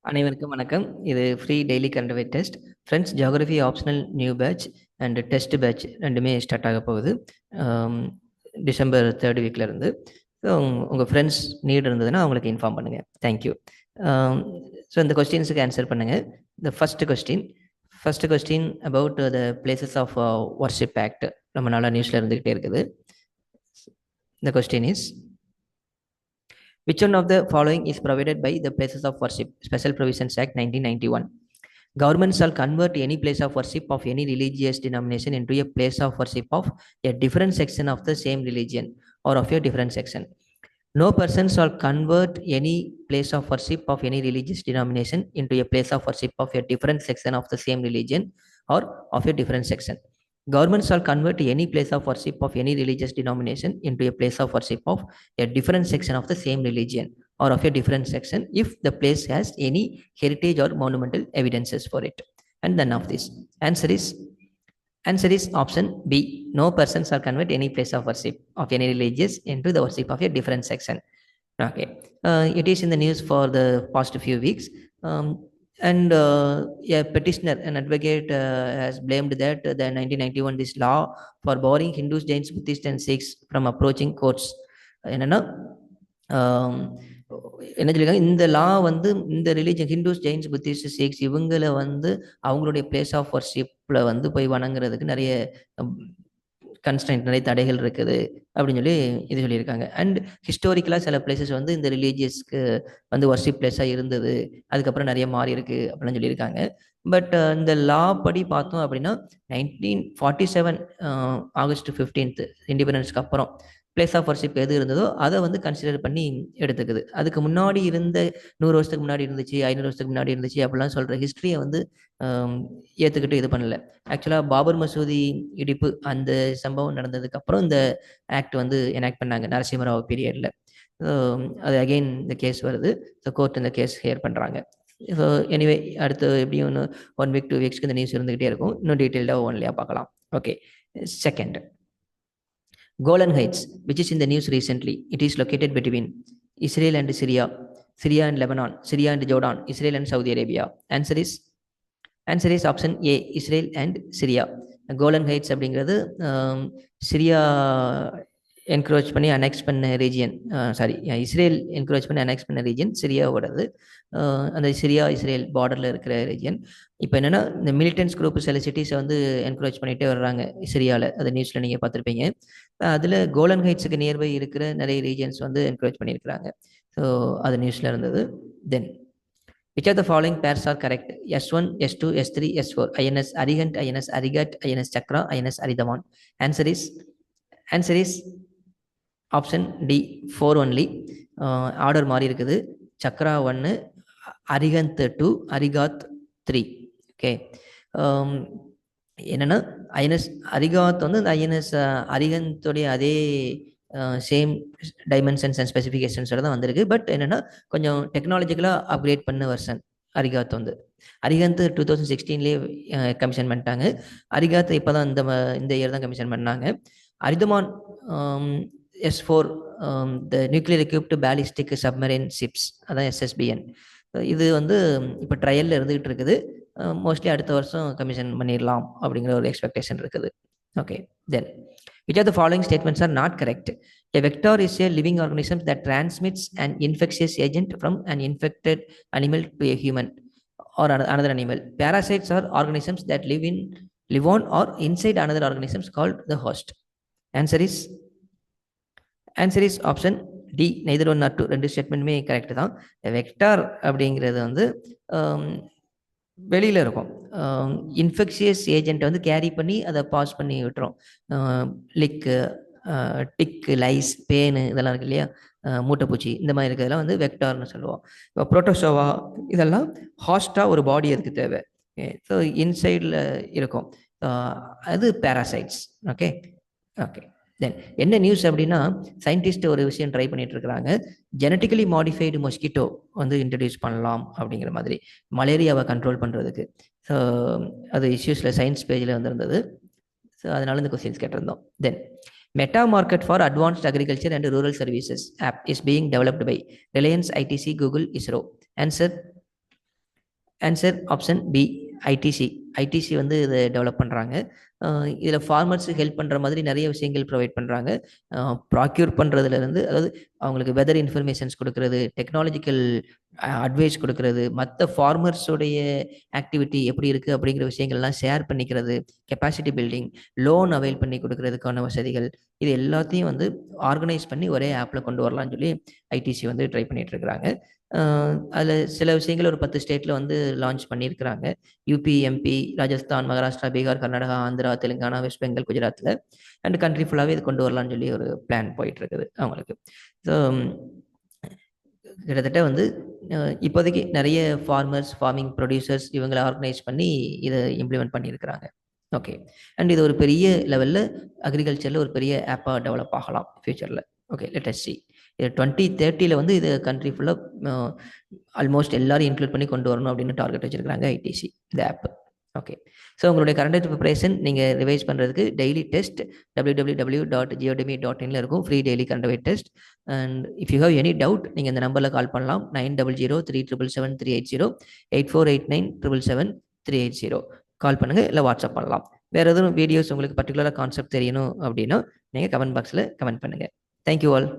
அனைவருக்கும் வணக்கம். இது free daily current affair test. Friends, geography optional new batch and test batch ரெண்டுமே start ஆக போகுது டிசம்பர் 3rd வீக்ல இருந்து. ஸோ உங்கள் ஃப்ரெண்ட்ஸ் நீட் இருந்ததுன்னா அவங்களுக்கு இன்ஃபார்ம் பண்ணுங்கள். தேங்க்யூ. ஸோ இந்த கொஸ்டின்ஸுக்கு ஆன்சர் பண்ணுங்கள். The first question about the places of worship act. ரொம்ப நாளாக நியூஸில் இருந்துக்கிட்டே இருக்குது. The question is, which one of the following is provided by the Places of Worship Special Provisions Act 1991? Government shall convert any place of worship of any religious denomination into a place of worship of a different section of the same religion or of a different section. No person shall convert any place of worship of any religious denomination into a place of worship of a different section of the same religion or of a different section. Government shall convert any place of worship of any religious denomination into a place of worship of a different section of the same religion or of a different section if the place has any heritage or monumental evidences for it. And none of this. Answer is option B. No person shall convert any place of worship of any religious into the worship of a different section. Okay. It is in the news for the past few weeks. And a petitioner, an advocate, has blamed that the 1991 this law for barring Hindus, Jains, Buddhists and Sikhs from approaching courts. என்னன்னா என்ன சொல்லியிருக்காங்க, இந்த law வந்து இந்த religion Hindus, Jains, Buddhist, Sikhs இவங்களை வந்து அவங்களுடைய place of வர்ஷிப்பில் வந்து போய் வணங்குறதுக்கு நிறைய கன்ஸ்டன்ட், நிறைய தடைகள் இருக்குது அப்படின்னு சொல்லி இது சொல்லியிருக்காங்க. அண்ட் ஹிஸ்டாரிக்கலாக சில பிளேசஸ் வந்து இந்த ரிலீஜியஸ்க்கு வந்து வர்ஷிப் பிளேஸாக இருந்தது, அதுக்கப்புறம் நிறைய மாறி இருக்கு அப்படின்னு சொல்லியிருக்காங்க. பட் இந்த லா படி பார்த்தோம் அப்படின்னா 1947 ஆகஸ்ட் 15 இண்டிபெண்டன்ஸ்க்கு அப்புறம் பிளேஸ் ஆஃப் வர்ஷிப் எது இருந்ததோ அதை வந்து கன்சிடர் பண்ணி எடுத்துக்குது. அதுக்கு முன்னாடி இருந்த 100 வருஷத்துக்கு முன்னாடி இருந்துச்சு, 500 வருஷத்துக்கு முன்னாடி இருந்துச்சு அப்படிலாம் சொல்கிற ஹிஸ்ட்ரியை வந்து ஏற்றுக்கிட்டு இது பண்ணல. ஆக்சுவலாக பாபர் மசூதி இடிப்பு அந்த சம்பவம் நடந்ததுக்கு அப்புறம் இந்த ஆக்ட் வந்து எனாக்ட் பண்ணாங்க நரசிம்மராவ் பீரியடில். அது அகெயின் இந்த கேஸ் வருது. ஸோ கோர்ட் இந்த கேஸ் ஹியர் பண்ணுறாங்க. ஸோ எனிவே அடுத்து எப்படியும் 1 வீக் 2 வீக்ஸ்க்கு இந்த நியூஸ் இருந்துகிட்டே இருக்கும். இன்னும் டீட்டெயில்டாக ஒன்லையாக பார்க்கலாம். Okay. Second, Golan Heights, which is in the news recently. It is located between Israel and Syria, Syria and Lebanon, Syria and Jordan, Israel and Saudi Arabia. Answer is option A, Israel and Syria. Golan Heights அப்படிங்கிறது Syria encroach பண்ணி annexe பண்ண region, Israel encroach பண்ணி annexe பண்ண region சிரியாவோடது. அந்த Israel பார்டரில் இருக்கிற region. இப்போ என்னென்னா, இந்த மிலிட்டன்ஸ் குரூப் சில சிட்டிஸை வந்து என்க்ரோச் பண்ணிகிட்டே வர்றாங்க சிரியாவில். அது நியூஸில் நீங்கள் பார்த்துருப்பீங்க. அதில் கோலன் ஹைட்ஸுக்கு நியர்பை இருக்கிற நிறைய ரீஜன்ஸ் வந்து என்க்ரோச் பண்ணியிருக்கிறாங்க. ஸோ அது நியூஸில் இருந்தது. தென், which of the following pairs are correct? S1, S2, S3, S4. INS Arihant, INS Arigat, INS Chakra, INS Aridhaman. Answer is option D, 4 only. Order மாறி இருக்குது. சக்ரா 1, அரிகந்த் 2, அரிகாத் 3. ஓகே. என்னென்னா ஐஎன்எஸ் அரிகாத் வந்து இந்த ஐஎன்எஸ் அரிகந்தோடைய அதே சேம் டைமென்ஷன்ஸ் அண்ட் ஸ்பெசிஃபிகேஷன்ஸோட தான் வந்திருக்கு. But என்னென்னா கொஞ்சம் டெக்னாலஜிக்கலாக அப்கிரேட் பண்ண வெர்ஷன் அரிகாத் வந்து. அரிகந்த் 2016 கமிஷன் பண்ணிட்டாங்க. அரிகாத் இப்போ தான் இந்த இயர் தான் கமிஷன் பண்ணாங்க. அரிதமான் S4, த nuclear equipped ballistic submarine ships, அதான் SSBN. இது வந்து இப்போ ட்ரையலில் இருந்துகிட்டு இருக்குது. மோஸ்ட்லி அடுத்த வருஷம் கமிஷன் பண்ணிடலாம் அப்படிங்கிற ஒரு எக்ஸ்பெக்டேஷன் இருக்குது. Okay. Then, which of the following statements are not correct? A vector is a living organism that transmits an infectious agent from an infected animal to a human or another animal. Parasites are organisms that live on or inside another organisms called the host. Answer is option D, neither one nor two. ரெண்டு ஸ்டேட்மெண்ட்டுமே correct தான். Vector அப்படிங்கிறது வந்து வெளியில் இருக்கும். Infectious ஏஜென்ட்டை வந்து carry பண்ணி அதை pass பண்ணி விட்டுரும். லிக்கு, டிக்கு, லைஸ், பேனு இதெல்லாம் இருக்கு இல்லையா, மூட்டைப்பூச்சி, இந்த மாதிரி இருக்கிறதெல்லாம் வந்து வெக்டார்னு சொல்லுவோம். இப்போ புரோட்டோசோவா இதெல்லாம் ஹாஸ்டாக ஒரு பாடி அதுக்கு தேவை. ஸோ இன்சைடில் இருக்கும். அது பேராசைட்ஸ். ஓகே. தென் என்ன நியூஸ் அப்படின்னா, சயின்டிஸ்ட் ஒரு விஷயம் ட்ரை பண்ணிட்டு இருக்கிறாங்க. ஜெனட்டிக்கலி மாடிஃபைடு மொஸ்கிட்டோ வந்து இன்ட்ரடியூஸ் பண்ணலாம் அப்படிங்கிற மாதிரி, மலேரியாவை கண்ட்ரோல் பண்ணுறதுக்கு. ஸோ அது இஷ்யூஸில் சயின்ஸ் பேஜில் வந்துருந்தது. ஸோ அதனால இந்த கொஸ்டின்ஸ் கேட்டிருந்தோம். Then, meta market for advanced agriculture and rural services app is being developed by Reliance, ITC, Google, ISRO. Answer answer option B, ITC. ITC வந்து இதை டெவலப் பண்ணுறாங்க. இதில் ஃபார்மர்ஸுக்கு ஹெல்ப் பண்ணுற மாதிரி நிறைய விஷயங்கள் ப்ரொவைட் பண்ணுறாங்க. ப்ராக்யூர் பண்ணுறதுலேருந்து, அதாவது அவங்களுக்கு வெதர் இன்ஃபர்மேஷன்ஸ் கொடுக்கறது, டெக்னாலஜிக்கல் அட்வைஸ் கொடுக்கறது, மற்ற ஃபார்மர்ஸோடைய ஆக்டிவிட்டி எப்படி இருக்குது அப்படிங்கிற விஷயங்கள்லாம் ஷேர் பண்ணிக்கிறது, கெப்பாசிட்டி பில்டிங், லோன் அவைல் பண்ணி கொடுக்கறதுக்கான வசதிகள், இது எல்லாத்தையும் வந்து ஆர்கனைஸ் பண்ணி ஒரே ஆப்பில் கொண்டு வரலாம்னு சொல்லி ஐடிசி வந்து ட்ரை பண்ணிட்டு இருக்கிறாங்க. அதில் சில விஷயங்கள் ஒரு 10 ஸ்டேட்டில் வந்து லான்ச் பண்ணியிருக்கிறாங்க. யூபி, எம்பி, ராஜஸ்தான், மகாராஷ்டிரா, பீகார், கர்நாடகா, ஆந்திரா, தெலுங்கானா, வெஸ்ட் பெங்கால், குஜராத்தில் அண்ட் கண்ட்ரி ஃபுல்லாகவே இது கொண்டு வரலாம்னு சொல்லி ஒரு பிளான் போயிட்டு இருக்குது அவங்களுக்கு. ஸோ கிட்டத்தட்ட வந்து இப்போதைக்கு நிறைய ஃபார்மர்ஸ், ஃபார்மிங் ப்ரொடியூசர்ஸ் இவங்களை ஆர்கனைஸ் பண்ணி இதை இம்ப்ளிமெண்ட் பண்ணியிருக்கிறாங்க. ஓகே. அண்ட் இது ஒரு பெரிய லெவலில் அக்ரிகல்ச்சரில் ஒரு பெரிய ஆப்பாக டெவலப் ஆகலாம் ஃப்யூச்சரில். Okay, let us see. இது 2030 வந்து இது கண்ட்ரி ஃபுல்லாக ஆல்மோஸ்ட் எல்லாரும் இன்க்ளூட் பண்ணி கொண்டு வரணும் அப்படின்னு டார்கெட் வச்சிருக்காங்க ஐடிசி, இந்த ஆப். ஓகே. ஸோ உங்களுடைய கரண்ட் ப்ரிப்பரேஷன் நீங்கள் ரிவைஸ் பண்ணுறதுக்கு டெய்லி டெஸ்ட் www.geodemy.in இருக்கும். Free daily current test. And if you have any doubt நீங்கள் இந்த நம்பரில் கால் பண்ணலாம். 9003777380, 8489777380. கால் பண்ணுங்கள், இல்லை வாட்ஸ்அப் பண்ணலாம். வேறு எதுவும் வீடியோஸ் உங்களுக்கு பர்டிகுலராக கான்செப்ட் தெரியணும் அப்படின்னா நீங்கள் கமெண்ட் பாக்ஸில் கமெண்ட் பண்ணுங்கள். Thank you all.